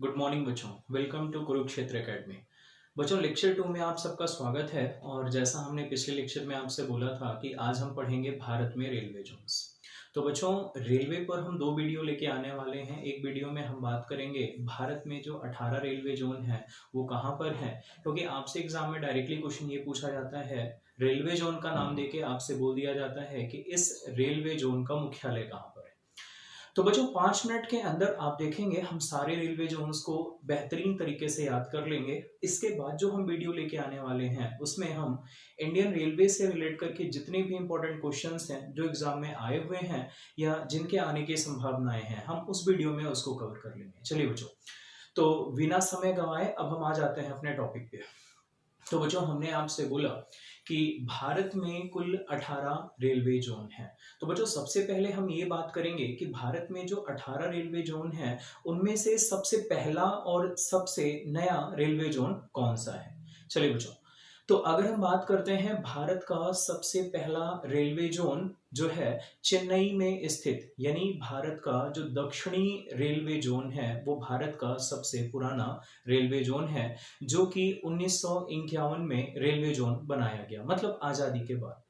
Good morning बच्चों, welcome to Kurukshetra academy. बच्चों, lecture 2 में आप सबका स्वागत है। और जैसा हमने पिछले लेक्चर में आपसे बोला था कि आज हम पढ़ेंगे भारत में रेलवे जोन्स। तो बच्चों, रेलवे पर हम 2 वीडियो लेके आने वाले हैं। एक वीडियो में हम बात करेंगे भारत में जो 18 रेलवे जोन है वो कहाँ पर है, क्योंकि आपसे एग्जाम में डायरेक्टली क्वेश्चन ये पूछा जाता है, रेलवे जोन का नाम देके आपसे बोल दिया जाता है कि इस रेलवे जोन का मुख्यालय कहाँ पर है। तो बच्चों, 5 मिनट के अंदर आप देखेंगे हम सारे रेलवे जोन्स को बेहतरीन तरीके से याद कर लेंगे। इसके बाद जो हम वीडियो लेके आने वाले हैं उसमें हम इंडियन रेलवे से रिलेट करके जितने भी इंपॉर्टेंट क्वेश्चंस हैं जो एग्जाम में आए हुए हैं या जिनके आने की संभावनाएं हैं, हम उस वीडियो में उसको कवर कर लेंगे। चलिए बच्चों, तो बिना समय गंवाए अब हम आ जाते हैं अपने टॉपिक पे। तो बच्चों, हमने आपसे बोला कि भारत में कुल 18 रेलवे जोन हैं। तो बच्चों, सबसे पहले हम ये बात करेंगे कि भारत में जो 18 रेलवे जोन हैं उनमें से सबसे पहला और सबसे नया रेलवे जोन कौन सा है। चलिए बच्चों, तो अगर हम बात करते हैं भारत का सबसे पहला रेलवे जोन जो है चेन्नई में स्थित, यानी भारत का जो दक्षिणी रेलवे जोन है वो भारत का सबसे पुराना रेलवे जोन है, जो कि 1951 में रेलवे जोन बनाया गया, मतलब आजादी के बाद।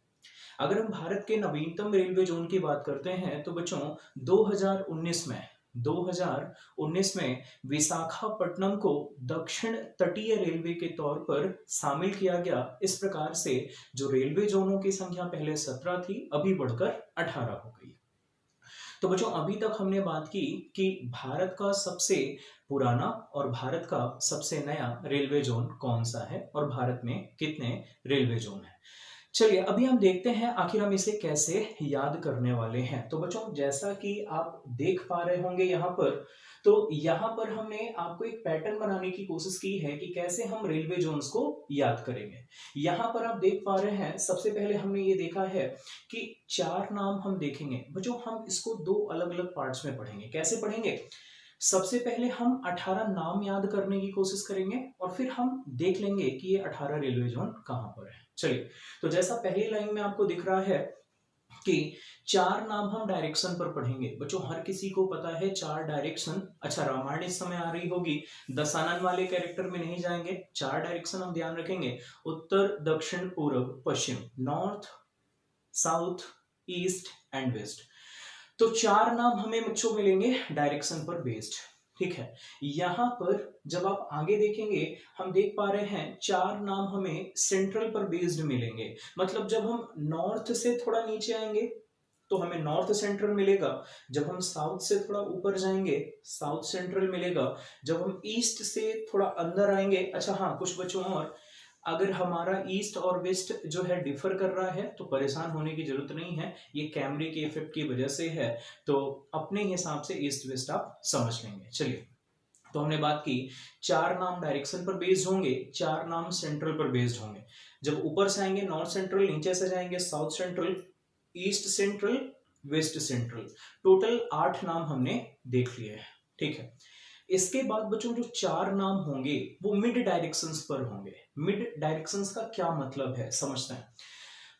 अगर हम भारत के नवीनतम रेलवे जोन की बात करते हैं तो बच्चों 2019 में विशाखापट्टनम को दक्षिण तटीय रेलवे के तौर पर शामिल किया गया। इस प्रकार से जो रेलवे जोनों की संख्या पहले 17 थी, अभी बढ़कर 18 हो गई। तो बच्चों, अभी तक हमने बात की कि भारत का सबसे पुराना और भारत का सबसे नया रेलवे जोन कौन सा है और भारत में कितने रेलवे जोन हैं। चलिए, अभी हम देखते हैं आखिर हम इसे कैसे याद करने वाले हैं। तो बच्चों, जैसा कि आप देख पा रहे होंगे यहाँ पर, तो यहाँ पर हमने आपको एक पैटर्न बनाने की कोशिश की है कि कैसे हम रेलवे जोन्स को याद करेंगे। यहाँ पर आप देख पा रहे हैं, सबसे पहले हमने ये देखा है कि 4 नाम हम देखेंगे। बच्चों, हम इसको 2 अलग अलग पार्ट्स में पढ़ेंगे। कैसे पढ़ेंगे? सबसे पहले हम 18 नाम याद करने की कोशिश करेंगे और फिर हम देख लेंगे कि ये 18 रेलवे जोन कहां पर है। चलिए, तो जैसा पहली लाइन में आपको दिख रहा है कि 4 नाम हम डायरेक्शन पर पढ़ेंगे। बच्चों, हर किसी को पता है 4 डायरेक्शन। अच्छा, रामायण इस समय आ रही होगी, दशानन वाले कैरेक्टर में नहीं जाएंगे। 4 डायरेक्शन हम ध्यान रखेंगे, उत्तर, दक्षिण, पूर्व, पश्चिम, north, south, east and west. तो 4 नाम हमें बच्चों मिलेंगे डायरेक्शन पर बेस्ड। ठीक है, यहां पर जब आप आगे देखेंगे हम देख पा रहे हैं 4 नाम हमें सेंट्रल पर बेस्ड मिलेंगे। मतलब जब हम नॉर्थ से थोड़ा नीचे आएंगे तो हमें नॉर्थ सेंट्रल मिलेगा, जब हम साउथ से थोड़ा ऊपर जाएंगे साउथ सेंट्रल मिलेगा, जब हम ईस्ट से थोड़ा अंदर आएंगे। अच्छा हाँ, कुछ बच्चों और, अगर हमारा ईस्ट और वेस्ट जो है डिफर कर रहा है तो परेशान होने की जरूरत नहीं है, ये कैमरे के इफेक्ट की वजह से है, तो अपने हिसाब से ईस्ट वेस्ट आप समझ लेंगे। चलिए, तो हमने बात की 4 नाम डायरेक्शन पर बेस्ड होंगे, 4 नाम सेंट्रल पर बेस्ड होंगे। जब ऊपर से आएंगे नॉर्थ सेंट्रल, नीचे से जाएंगे south central, east central, west central. Total 8 नाम हमने देख लिए हैं। ठीक है, इसके बाद बच्चों जो 4 नाम होंगे वो मिड डायरेक्शंस पर होंगे। मिड डायरेक्शंस का क्या मतलब है समझते हैं।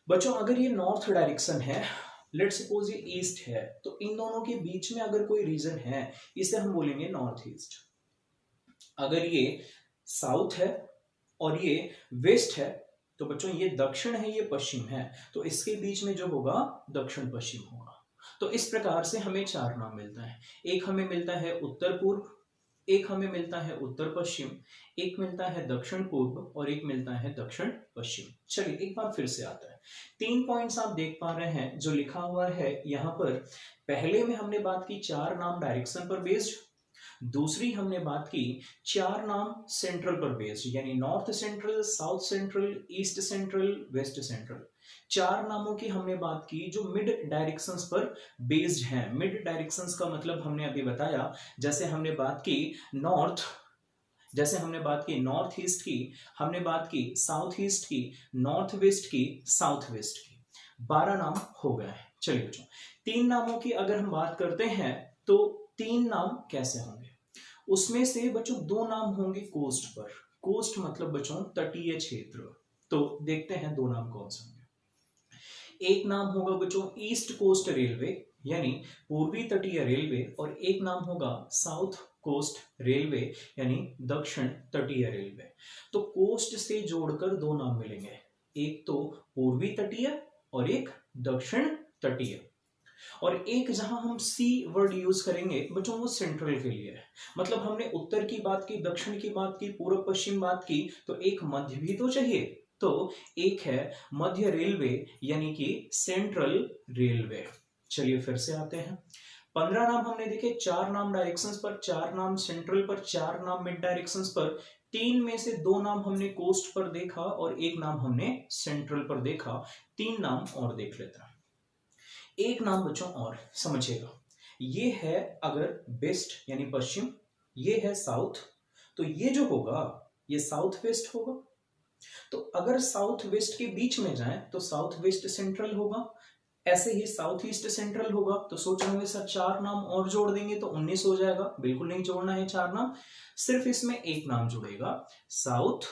बच्चों, अगर ये नॉर्थ डायरेक्शन है, लेट्स सपोज ये ईस्ट है, तो इन दोनों के बीच में अगर कोई रीजन है इसे हम बोलेंगे नॉर्थ ईस्ट। अगर ये साउथ है और ये वेस्ट है तो बच्चों ये दक्षिण है, ये पश्चिम है, तो इसके बीच में जो होगा दक्षिण पश्चिम होगा। तो इस प्रकार से हमें 4 नाम मिलता है। एक हमें मिलता है उत्तर पूर्व, एक हमें मिलता है उत्तर पश्चिम, एक मिलता है दक्षिण पूर्व और एक मिलता है दक्षिण पश्चिम। चलिए, एक बार फिर से आता है। 3 पॉइंट्स आप देख पा रहे हैं जो लिखा हुआ है यहाँ पर। पहले में हमने बात की 4 नाम डायरेक्शन पर बेस्ड, दूसरी हमने बात की 4 नाम सेंट्रल पर बेस्ड, यानी north central, south central, east central, west central. 4 नामों की हमने बात की जो मिड डायरेक्शंस पर बेस्ड हैं। मिड डायरेक्शंस का मतलब हमने अभी बताया, जैसे हमने बात की नॉर्थ, जैसे हमने बात की नॉर्थ ईस्ट की, हमने बात की साउथ ईस्ट की, नॉर्थ वेस्ट की, साउथ वेस्ट की। 12 नाम हो गए हैं। चलिए बच्चों, 3 नामों की अगर हम बात करते हैं तो 3 नाम कैसे होंगे। उसमें से बच्चों 2 नाम होंगे कोस्ट पर। कोस्ट मतलब बच्चों तटीय क्षेत्र। तो देखते हैं 2 नाम कौन से होंगे। एक नाम होगा बच्चों ईस्ट कोस्ट रेलवे, यानी पूर्वी तटीय रेलवे, और एक नाम होगा साउथ कोस्ट रेलवे यानी दक्षिण तटीय रेलवे। तो कोस्ट से जोड़कर दो नाम मिलेंगे, एक तो पूर्वी तटीय और एक दक्षिण तटीय। और एक जहां हम सी वर्ड यूज करेंगे बच्चों वो सेंट्रल के लिए है। मतलब हमने उत्तर की बात की, दक्षिण की बात की, पूर्व पश्चिम बात की, तो एक मध्य भी तो चाहिए। तो एक है मध्य रेलवे यानी कि सेंट्रल रेलवे। चलिए फिर से आते हैं। 15 नाम हमने देखे, 4 नाम डायरेक्शंस पर, 4 नाम सेंट्रल पर, 4 नाम मिड डायरेक्शंस पर, 3 में से 2 नाम हमने कोस्ट पर देखा और एक नाम हमने सेंट्रल पर देखा। 3 नाम और देख लेते हैं। एक नाम बच्चों और समझिएगा, ये है अगर वेस्ट यानी पश्चिम, ये है साउथ, तो ये जो होगा ये साउथ वेस्ट होगा। तो अगर साउथ वेस्ट के बीच में जाए तो साउथ वेस्ट सेंट्रल होगा, ऐसे ही साउथ ईस्ट सेंट्रल होगा। तो सोच रहे होंगे सर 4 नाम और जोड़ देंगे तो 19 हो जाएगा। बिल्कुल नहीं जोड़ना है 4 नाम, सिर्फ इसमें एक नाम जुड़ेगा, साउथ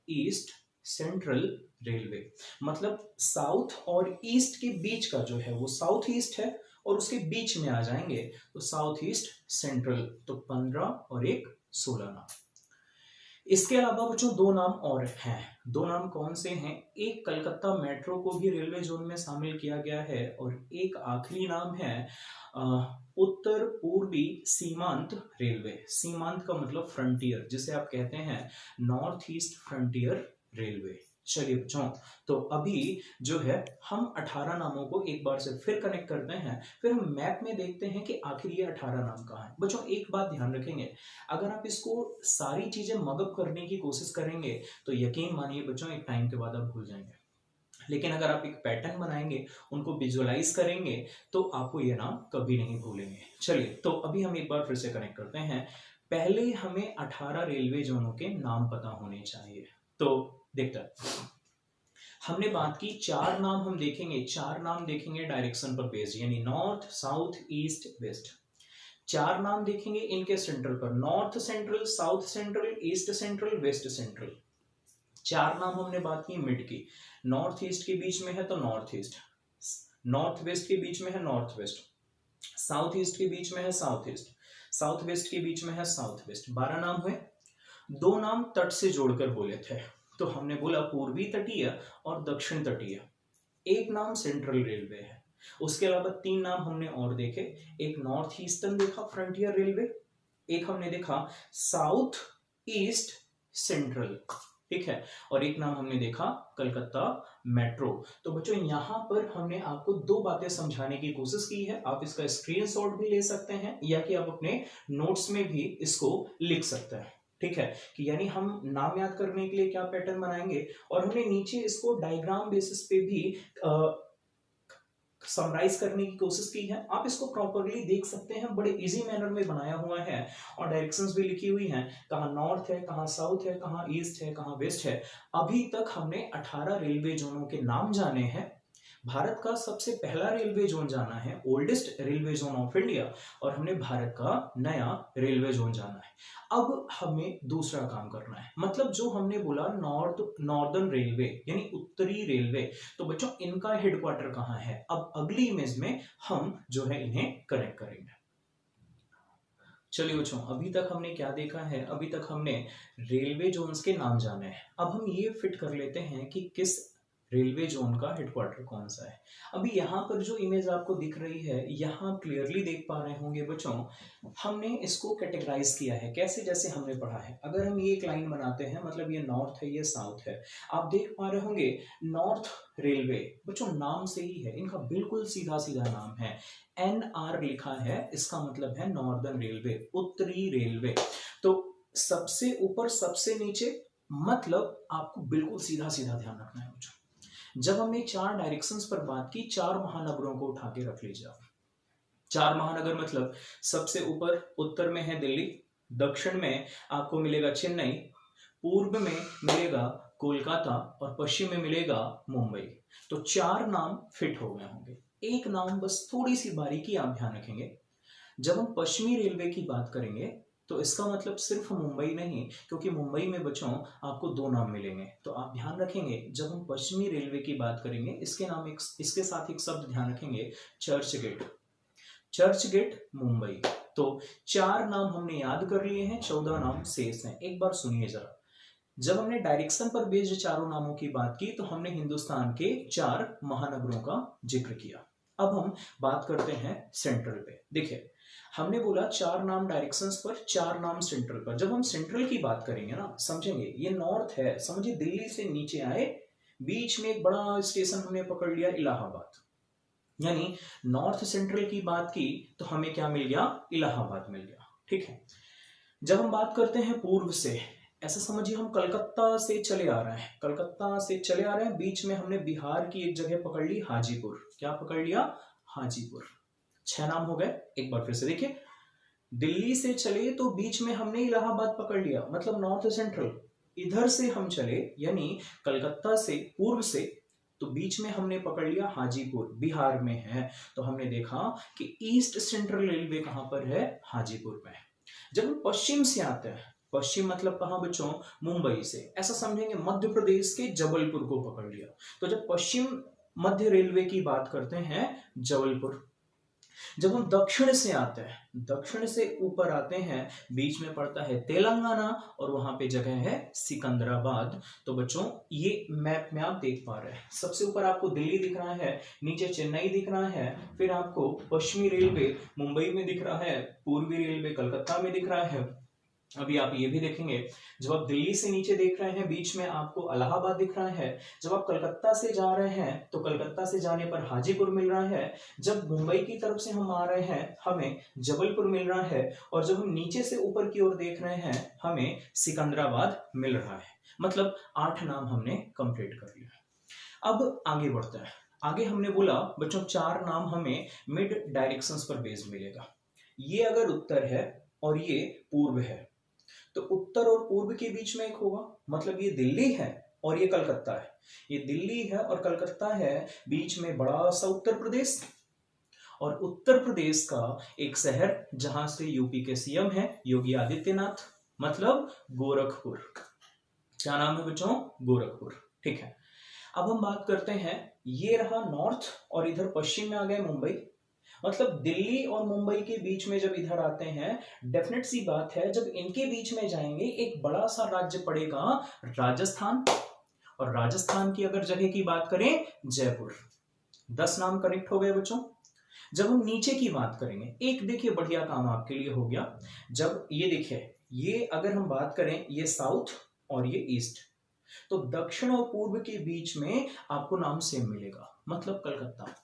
ईस्ट सेंट्रल रेलवे। मतलब साउथ और ईस्ट के बीच का जो है वो साउथ ईस्ट है और उसके बीच में आ जाएंगे तो साउथ ईस्ट सेंट्रल। तो 15 और एक 16 नाम। इसके अलावा बच्चों 2 नाम और हैं। 2 नाम कौन से हैं? एक कलकत्ता मेट्रो को भी रेलवे जोन में शामिल किया गया है और एक आखिरी नाम है उत्तर पूर्वी सीमांत रेलवे। सीमांत का मतलब फ्रंटियर, जिसे आप कहते हैं नॉर्थ ईस्ट फ्रंटियर रेलवे। चलिए बच्चों, तो अभी जो है हम 18 नामों को एक बार से फिर कनेक्ट करते हैं, फिर हम मैप में देखते हैं कि आखिर ये 18 नाम कहाँ हैं। बच्चों एक बात ध्यान रखेंगे, अगर आप इसको सारी चीजें मगअप करने की कोशिश करेंगे तो यकीन मानिए बच्चों एक टाइम के बाद आप भूल जाएंगे। लेकिन अगर आप एक पैटर्न बनाएंगे, उनको विजुअलाइज करेंगे, तो आपको ये नाम कभी नहीं भूलेंगे। चलिए, तो अभी हम एक बार फिर से कनेक्ट करते हैं। पहले हमें 18 रेलवे जोनों के नाम पता होने चाहिए। तो देखते हैं, हमने बात की 4 नाम हम देखेंगे, 4 नाम देखेंगे डायरेक्शन पर बेस्ड, यानी नॉर्थ साउथ ईस्ट वेस्ट। 4 नाम देखेंगे इनके सेंट्रल पर, north central, south central, east central, west central. 4 नाम हमने बात की मिड की, नॉर्थ ईस्ट के बीच में है तो नॉर्थ ईस्ट, नॉर्थ वेस्ट के बीच में है नॉर्थ वेस्ट, साउथ ईस्ट के बीच में है साउथ ईस्ट, साउथ वेस्ट के बीच में है साउथ वेस्ट। 12 नाम हुए। 2 नाम तट से जोड़कर बोले थे, तो हमने बोला पूर्वी तटीय और दक्षिण तटीय। एक नाम सेंट्रल रेलवे है। उसके अलावा 3 नाम हमने और देखे, एक नॉर्थ ईस्टर्न देखा फ्रंटियर रेलवे, एक हमने देखा साउथ ईस्ट सेंट्रल, ठीक है, और एक नाम हमने देखा कलकत्ता मेट्रो। तो बच्चों यहां पर हमने आपको 2 बातें समझाने की कोशिश की है। आप इसका स्क्रीनशॉट भी ले सकते हैं या कि आप अपने नोट्स में भी इसको लिख सकते हैं, ठीक है, कि यानी हम नाम याद करने के लिए क्या पैटर्न बनाएंगे, और हमने नीचे इसको डायग्राम बेसिस पे भी समराइज करने की कोशिश की है। आप इसको प्रॉपरली देख सकते हैं, बड़े इजी मैनर में बनाया हुआ है और डायरेक्शंस भी लिखी हुई हैं, कहाँ नॉर्थ है, कहाँ साउथ है, कहाँ ईस्ट है, कहाँ वेस्ट है। अभी तक हमने 18 रेलवे जोनों के नाम जाने हैं। भारत का सबसे पहला रेलवे जोन जाना है, oldest railway zone of India, और हमने भारत का नया रेलवे जोन जाना है। अब हमें दूसरा काम करना है, मतलब जो हमने बोला नॉर्दर्न रेलवे यानी उत्तरी रेलवे, तो बच्चों इनका हेडक्वार्टर कहाँ है। अब अगली इमेज में हम जो है इन्हें कनेक्ट करेंगे। चलिए बच्चों, अभी तक हमने क्या देखा है? अभी तक हमने रेलवे जोन्स के नाम जाने हैं। अब हम ये फिट कर लेते हैं कि किस रेलवे जोन का हेडक्वार्टर कौन सा है। अभी यहाँ पर जो इमेज आपको दिख रही है, यहाँ आप क्लियरली देख पा रहे होंगे बच्चों, हमने इसको कैटेगराइज किया है कैसे, जैसे हमने पढ़ा है। अगर हम ये एक लाइन बनाते हैं, मतलब ये नॉर्थ है, ये साउथ है, आप देख पा रहे होंगे नॉर्थ रेलवे, बच्चों नाम से ही है, इनका बिल्कुल सीधा सीधा नाम है, NR लिखा है, इसका मतलब है नॉर्दर्न रेलवे, उत्तरी रेलवे। तो सबसे ऊपर सबसे नीचे, मतलब आपको बिल्कुल सीधा सीधा ध्यान रखना है बच्चों। जब हमने 4 डायरेक्शंस पर बात की, 4 महानगरों को उठा के रख लीजिए आप। 4 महानगर मतलब सबसे ऊपर उत्तर में है दिल्ली, दक्षिण में आपको मिलेगा चेन्नई, पूर्व में मिलेगा कोलकाता और पश्चिम में मिलेगा मुंबई। तो 4 नाम फिट हो गए होंगे। एक नाम बस थोड़ी सी बारीकी आप ध्यान रखेंगे, जब हम पश्चिमी रेलवे की बात करेंगे तो इसका मतलब सिर्फ मुंबई नहीं, क्योंकि मुंबई में बच्चों आपको 2 नाम मिलेंगे। तो आप ध्यान रखेंगे जब हम पश्चिमी रेलवे की बात करेंगे, इसके साथ एक शब्द ध्यान रखेंगे, चर्च गेट। चर्च गेट मुंबई, तो 4 नाम हमने याद कर लिए हैं, 14 नाम शेष हैं। एक बार सुनिए जरा, जब हमने डायरेक्शन पर बेस्ड चारों नामों की बात की तो हमने हिंदुस्तान के 4 महानगरों का जिक्र किया। अब हम बात करते हैं सेंट्रल पे। देखिए, हमने बोला 4 नाम डायरेक्शंस पर, 4 नाम सेंट्रल पर। जब हम सेंट्रल की बात करेंगे ना, समझेंगे ये नॉर्थ है, समझिए दिल्ली से नीचे आए, बीच में एक बड़ा स्टेशन हमने पकड़ लिया इलाहाबाद, यानी नॉर्थ सेंट्रल की बात की तो हमें क्या मिल गया, इलाहाबाद मिल गया। ठीक है, जब हम बात करते हैं पूर्व से, ऐसा समझिए हम कलकत्ता से चले आ रहे हैं, कलकत्ता से चले आ रहे हैं, बीच में हमने बिहार की एक जगह पकड़ ली, हाजीपुर। क्या पकड़ लिया, हाजीपुर। 6 नाम हो गए। एक बार फिर से देखिए, दिल्ली से चले तो बीच में हमने इलाहाबाद पकड़ लिया, मतलब नॉर्थ सेंट्रल। इधर से हम चले यानी कलकत्ता से पूर्व से, तो बीच में हमने पकड़ लिया हाजीपुर, बिहार में है। तो हमने देखा कि ईस्ट सेंट्रल रेलवे कहां पर है, हाजीपुर में। जब हम पश्चिम से आते हैं, पश्चिम मतलब कहां बच्चों, मुंबई से, ऐसा समझेंगे मध्य प्रदेश के जबलपुर को पकड़ लिया। तो जब पश्चिम मध्य रेलवे की बात करते हैं, जबलपुर। जब हम दक्षिण से आते हैं, दक्षिण से ऊपर आते हैं, बीच में पड़ता है तेलंगाना और वहां पे जगह है सिकंदराबाद। तो बच्चों ये मैप में आप देख पा रहे हैं, सबसे ऊपर आपको दिल्ली दिख रहा है, नीचे चेन्नई दिख रहा है, फिर आपको पश्चिमी रेलवे मुंबई में दिख रहा है, पूर्वी रेलवे कलकत्ता में दिख रहा है। अभी आप ये भी देखेंगे, जब आप दिल्ली से नीचे देख रहे हैं, बीच में आपको इलाहाबाद दिख रहा है। जब आप कलकत्ता से जा रहे हैं तो कलकत्ता से जाने पर हाजीपुर मिल रहा है। जब मुंबई की तरफ से हम आ रहे हैं, हमें जबलपुर मिल रहा है। और जब हम नीचे से ऊपर की ओर देख रहे हैं, हमें सिकंदराबाद मिल रहा है। मतलब 8 नाम हमने कंप्लीट कर लिया। अब आगे बढ़ते हैं। आगे हमने बोला बच्चों 4 नाम हमें मिड डायरेक्शंस पर बेस्ड मिलेगा। ये अगर उत्तर है और ये पूर्व है, तो उत्तर और पूर्व के बीच में एक होगा, मतलब ये दिल्ली है और ये कलकत्ता है। ये दिल्ली है और कलकत्ता है, बीच में बड़ा सा उत्तर प्रदेश, और उत्तर प्रदेश का एक शहर जहां से यूपी के सीएम है योगी आदित्यनाथ, मतलब गोरखपुर। क्या नाम है बच्चों, गोरखपुर। ठीक है, अब हम बात करते हैं, ये रहा नॉर्थ और इधर पश्चिम में आ गए मुंबई। मतलब दिल्ली और मुंबई के बीच में जब इधर आते हैं, डेफिनेट सी बात है, जब इनके बीच में जाएंगे एक बड़ा सा राज्य पड़ेगा राजस्थान। और राजस्थान की अगर जगह की बात करें, जयपुर। 10 नाम कनेक्ट हो गए बच्चों। जब हम नीचे की बात करेंगे, एक देखिए बढ़िया काम आपके लिए हो गया। जब ये देखिए, ये अगर हम बात करें, ये साउथ और ये ईस्ट, तो दक्षिण और पूर्व के बीच में आपको नाम सेम मिलेगा, मतलब कलकत्ता।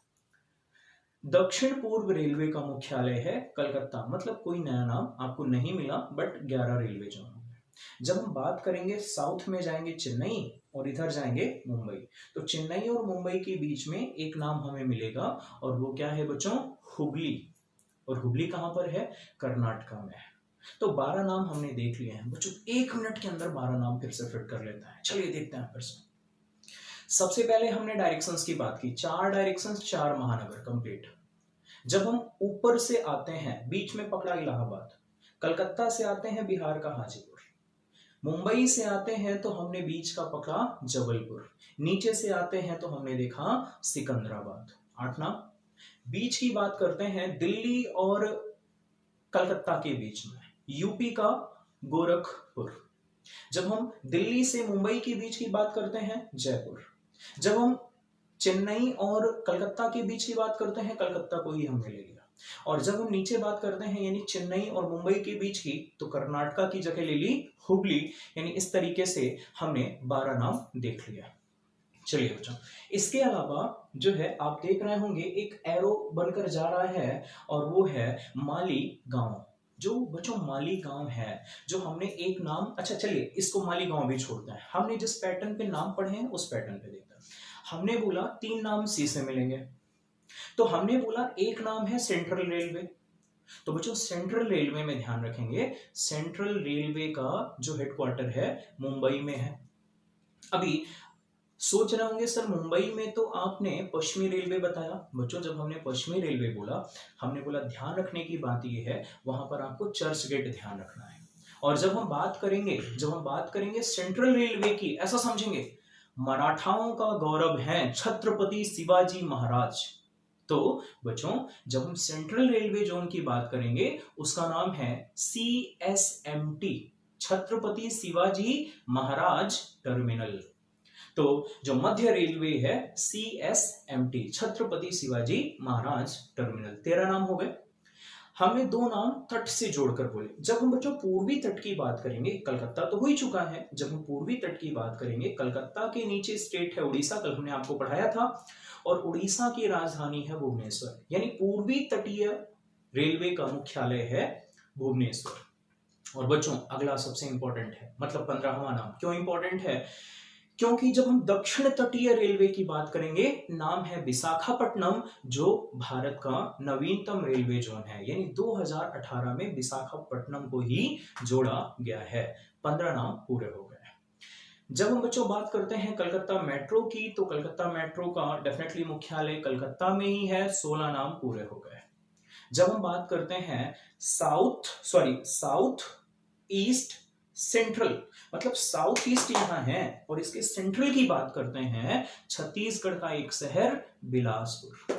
दक्षिण पूर्व रेलवे का मुख्यालय है कलकत्ता, मतलब कोई नया नाम आपको नहीं मिला, बट 11 रेलवे जोन हो गए। जब हम बात करेंगे साउथ में, जाएंगे चेन्नई और इधर जाएंगे मुंबई, तो चेन्नई और मुंबई के बीच में एक नाम हमें मिलेगा, और वो क्या है बच्चों, हुगली। और हुगली कहां पर है, कर्नाटका में है। तो 12 नाम हमने देख लिए हैं बच्चों। 1 मिनट के अंदर 12 नाम फिर से फिट कर लेता है। चलिए देखते हैं फिर से। सबसे पहले हमने डायरेक्शंस की बात की, 4 डायरेक्शंस, 4 महानगर कंप्लीट। जब हम ऊपर से आते हैं, बीच में पकड़ा इलाहाबाद, कलकत्ता से आते हैं बिहार का हाजीपुर, मुंबई से आते हैं तो हमने बीच का पकड़ा जबलपुर, नीचे से आते हैं तो हमने देखा सिकंदराबाद। 8 नाम। बीच की बात करते हैं, दिल्ली और कलकत्ता के बीच में यूपी का गोरखपुर। जब हम दिल्ली से मुंबई के बीच की बात करते हैं, जयपुर। जब हम चेन्नई और कलकत्ता के बीच की बात करते हैं, कलकत्ता को ही हमने ले लिया। और जब हम नीचे बात करते हैं, यानी चेन्नई और मुंबई के बीच की, तो कर्नाटका की जगह ले ली हुगली। यानी इस तरीके से हमने 12 नाम देख लिया। चलिए बच्चों, इसके अलावा जो है आप देख रहे होंगे एक एरो बनकर जा रहा है, और वो है माली गांव। जो बच्चों माली गांव है, जो हमने एक नाम, अच्छा चलिए इसको माली गांव भी छोड़ते हैं, हमने जिस पैटर्न पे नाम पढ़े हैं उस पैटर्न पे देखते हैं। हमने बोला 3 नाम सी से मिलेंगे, तो हमने बोला एक नाम है सेंट्रल रेलवे। तो बच्चों सेंट्रल रेलवे में ध्यान रखेंगे, सेंट्रल रेलवे का जो हेडक्वार्टर है मुंबई में है। अभी सोच रहे होंगे सर मुंबई में तो आपने पश्चिमी रेलवे बताया। बच्चों जब हमने पश्चिमी रेलवे बोला, हमने बोला ध्यान रखने की बात यह है, वहां पर आपको चर्च गेट ध्यान रखना है। और जब हम बात करेंगे सेंट्रल रेलवे की, ऐसा समझेंगे मराठाओं का गौरव है छत्रपति शिवाजी महाराज। तो बच्चों जब हम सेंट्रल रेलवे जोन की बात करेंगे उसका नाम है CSMT, छत्रपति शिवाजी महाराज टर्मिनल। तो जो मध्य रेलवे है CSMT, छत्रपति शिवाजी महाराज टर्मिनल। 13 नाम हो गए। हमने 2 नाम तट से जोड़कर बोले। जब हम बच्चों पूर्वी तट की बात करेंगे, कलकत्ता तो हो ही चुका है, जब हम पूर्वी तट की बात करेंगे, कलकत्ता के नीचे स्टेट है उड़ीसा, कल हमने आपको पढ़ाया था, और उड़ीसा की राजधानी है भुवनेश्वर, यानी पूर्वी तटीय रेलवे का मुख्यालय है भुवनेश्वर। और बच्चों अगला सबसे इंपॉर्टेंट है, मतलब 15वां नाम क्यों इंपॉर्टेंट है, क्योंकि जब हम दक्षिण तटीय रेलवे की बात करेंगे, नाम है विशाखापट्टनम, जो भारत का नवीनतम रेलवे जोन है, यानी 2018 में विशाखापट्टनम को ही जोड़ा गया है। 15 नाम पूरे हो गए। जब हम बच्चों बात करते हैं कलकत्ता मेट्रो की, तो कलकत्ता मेट्रो का डेफिनेटली मुख्यालय कलकत्ता में ही है। 16 नाम पूरे हो गए। जब हम बात करते हैं साउथ ईस्ट सेंट्रल, मतलब साउथ ईस्ट यहां है, और इसके सेंट्रल की बात करते हैं, छत्तीसगढ़ का एक शहर बिलासपुर।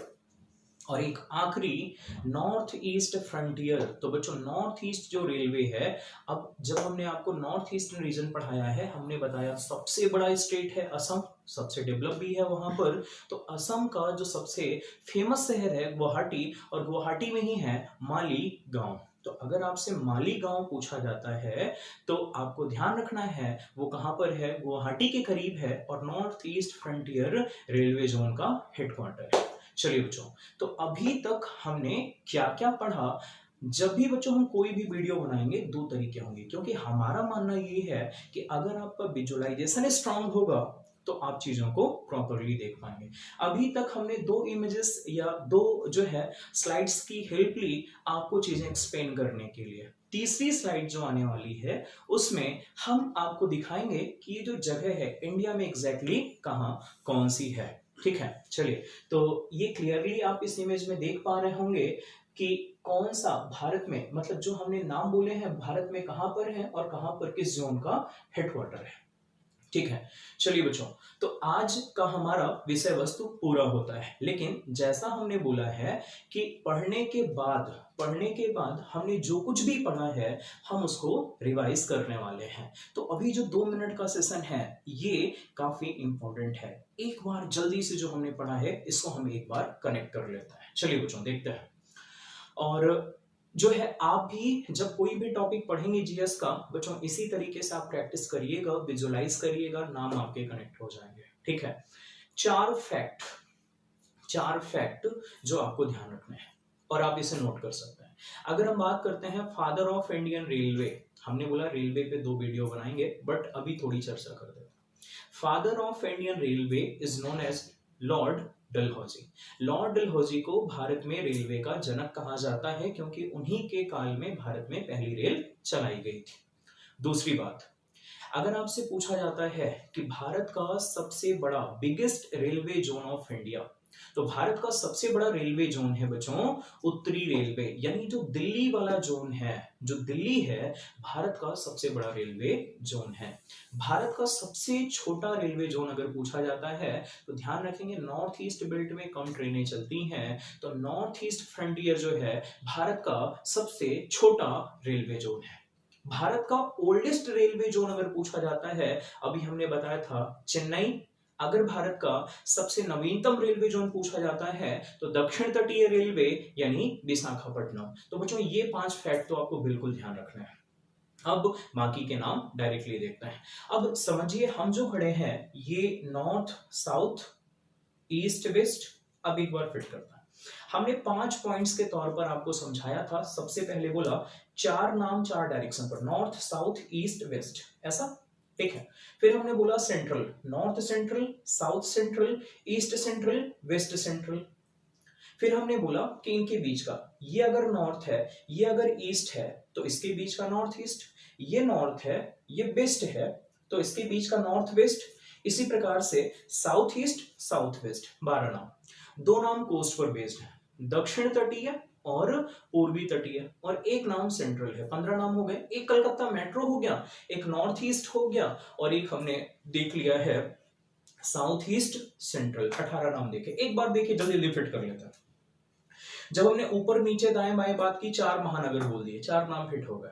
और एक आखिरी नॉर्थ ईस्ट फ्रंटियर। तो बच्चों नॉर्थ ईस्ट जो रेलवे है, अब जब हमने आपको नॉर्थ ईस्टर्न रीजन पढ़ाया है, हमने बताया सबसे बड़ा स्टेट है असम, सबसे डेवलप भी है वहां पर। तो असम का जो सबसे फेमस शहर है गुवाहाटी, और गुवाहाटी में ही है मालीगांव। तो अगर आपसे मालीगांव पूछा जाता है तो आपको ध्यान रखना है वो कहां पर है, गुवाहाटी के करीब है, और north east frontier railway zone का हेडक्वार्टर है। चलिए बच्चों, तो अभी तक हमने क्या क्या पढ़ा। जब भी बच्चों हम कोई भी वीडियो बनाएंगे 2 तरीके होंगे, क्योंकि हमारा मानना ये है कि अगर आपका विजुअलाइजेशन स्ट्रांग होगा तो आप चीजों को प्रॉपरली देख पाएंगे। अभी तक हमने 2 इमेजेस या 2 जो है स्लाइड्स की हेल्प ली आपको चीजें एक्सप्लेन करने के लिए। तीसरी स्लाइड जो आने वाली है उसमें हम आपको दिखाएंगे कि ये जो जगह है इंडिया में एग्जैक्टली कहां कौन सी है। ठीक है, चलिए, तो ये क्लियरली आप इस इमेज में देख पा रहे होंगे कि कौन सा भारत में, मतलब जो हमने नाम बोले हैं भारत में कहां पर है और कहां पर किस जोन का हेडक्वार्टर है। ठीक है, चलिए बच्चों, तो आज का हमारा विषय वस्तु पूरा होता है, लेकिन जैसा हमने बोला है कि पढ़ने के बाद हमने जो कुछ भी पढ़ा है हम उसको रिवाइज करने वाले हैं। तो अभी जो 2 मिनट का सेशन है ये काफी इंपॉर्टेंट है। एक बार जल्दी से जो हमने पढ़ा है इसको हम एक बार कनेक्ट कर लेते हैं। चलिए बच्चों देखते हैं। और जो है आप भी जब कोई भी टॉपिक पढ़ेंगे जीएस का, बच्चों इसी तरीके से आप प्रैक्टिस करिएगा, विजुअलाइज करिएगा, नाम आपके कनेक्ट हो जाएंगे। ठीक है, 4 फैक्ट जो आपको ध्यान रखने हैं और आप इसे नोट कर सकते हैं। अगर हम बात करते हैं फादर ऑफ इंडियन रेलवे, हमने बोला रेलवे पे 2 वीडियो बनाएंगे, बट अभी थोड़ी चर्चा कर देते हैं। Father of Indian railway is known as Lord Dalhousie. Lord Dalhousie को भारत में रेलवे का जनक कहा जाता है, क्योंकि उन्हीं के काल में भारत में पहली रेल चलाई गई थी। दूसरी बात, अगर आपसे पूछा जाता है कि भारत का सबसे बड़ा biggest railway zone of India, तो भारत का सबसे बड़ा रेलवे जोन है बच्चों उत्तरी रेलवे, यानी जो दिल्ली वाला जोन है, जो दिल्ली है, भारत का सबसे बड़ा रेलवे जोन है। भारत का सबसे छोटा रेलवे जोन अगर पूछा जाता है तो ध्यान रखेंगे नॉर्थ ईस्ट बेल्ट में कम ट्रेनें चलती हैं, तो नॉर्थ ईस्ट फ्रंटियर जो है भारत का सबसे छोटा रेलवे जोन है। भारत का ओल्डेस्ट रेलवे जोन अगर पूछा जाता है, अभी हमने बताया था चेन्नई। अगर भारत का सबसे नवीनतम रेलवे जोन पूछा जाता है तो दक्षिण तटीय रेलवे यानी विशाखापट्टनम। तो बच्चों ये 5 फैक्ट तो आपको बिल्कुल ध्यान रखना है। अब बाकी के नाम डायरेक्टली देखते हैं। अब समझिए हम जो खड़े हैं ये नॉर्थ साउथ ईस्ट वेस्ट। अब एक बार फिट करता है, हमने 5 पॉइंट्स के तौर पर आपको समझाया था। सबसे पहले बोला 4 नाम 4 डायरेक्शन पर, नॉर्थ साउथ ईस्ट वेस्ट, ऐसा। ठीक है, फिर हमने बोला central, north central, south central, east central, west central. फिर हमने बोला कि इनके बीच का, ये अगर नॉर्थ है, ये अगर ईस्ट है, तो इसके बीच का नॉर्थ ईस्ट, ये नॉर्थ है, ये वेस्ट है, तो इसके बीच का नॉर्थ वेस्ट। इसी प्रकार से साउथ ईस्ट, साउथ वेस्ट, 12 नाम। 2 नाम कोस्ट पर बेस्ड है, दक्षिण तटीय और पूर्वी तटीय, और एक नाम सेंट्रल है। 15 नाम हो गए। एक कलकत्ता मेट्रो हो गया, एक नॉर्थ ईस्ट हो गया, और एक हमने देख लिया है साउथ ईस्ट सेंट्रल। 18 नाम देखे। एक बार देखिए, जल्दी जल्दी फिट कर लेते हैं। जब हमने ऊपर नीचे दाएं बाएं बात की, 4 महानगर बोल दिए, 4 नाम फिट हो गए।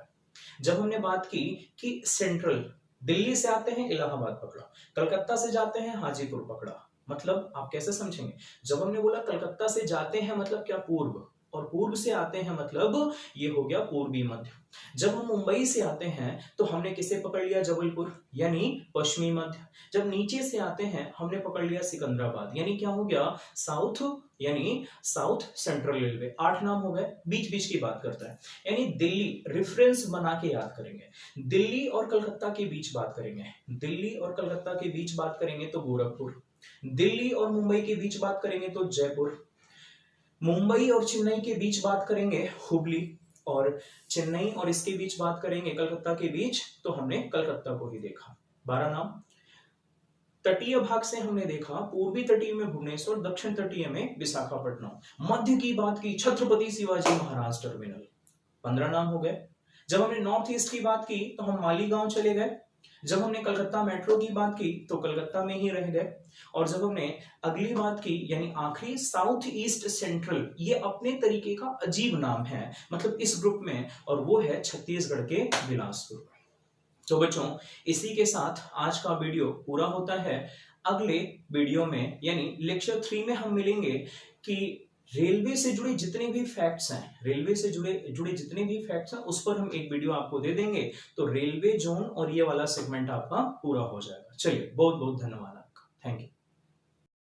जब हमने बात की कि सेंट्रल, दिल्ली से आते हैं इलाहाबाद पकड़ा, कलकत्ता से जाते हैं हाजीपुर पकड़ा, मतलब आप कैसे समझेंगे? जब हमने बोला कलकत्ता से जाते हैं मतलब क्या, पूर्व, और पूर्व से आते हैं मतलब ये हो गया पूर्वी मध्य। जब हम मुंबई से आते हैं तो हमने किसे पकड़ लिया, जबलपुर, यानी पश्चिमी मध्य। जब नीचे से आते हैं हमने पकड़ लिया सिकंदराबाद, यानी क्या हो गया, साउथ, यानी साउथ सेंट्रल रेलवे। 8 नाम हो गए, बीच बीच की बात करता है, यानी दिल्ली, रेफरेंस बना के याद करेंगे, दिल्ली और कलकत्ता के बीच बात करेंगे, दिल्ली और कलकत्ता के बीच बात करेंगे तो गोरखपुर, दिल्ली और मुंबई के बीच बात करेंगे तो जयपुर, मुंबई और चेन्नई के बीच बात करेंगे हुबली, और चेन्नई और इसके बीच बात करेंगे कलकत्ता के बीच तो हमने कलकत्ता को ही देखा। 12 नाम। तटीय भाग से हमने देखा, पूर्वी तटीय में भुवनेश्वर, दक्षिण तटीय में विशाखापट्टनम, मध्य की बात की छत्रपति शिवाजी महाराज टर्मिनल। 15 नाम हो गए। जब हमने नॉर्थ ईस्ट की बात की तो हम मालीगांव चले गए, जब हमने कलकत्ता मेट्रो की बात की तो कलकत्ता में ही रह गए, और जब हमने अगली बात की यानी आखिरी साउथ ईस्ट सेंट्रल, ये अपने तरीके का अजीब नाम है मतलब इस ग्रुप में, और वो है छत्तीसगढ़ के बिलासपुर। तो बच्चों इसी के साथ आज का वीडियो पूरा होता है। अगले वीडियो में यानी लेक्चर 3 में हम मिलेंगे कि रेलवे से जुड़े जितने भी फैक्ट्स हैं, रेलवे से जुड़े जितने भी फैक्ट्स हैं उस पर हम एक वीडियो आपको दे देंगे, तो रेलवे जोन और ये वाला सेगमेंट आपका पूरा हो जाएगा। चलिए, बहुत बहुत धन्यवाद आपका, थैंक यू।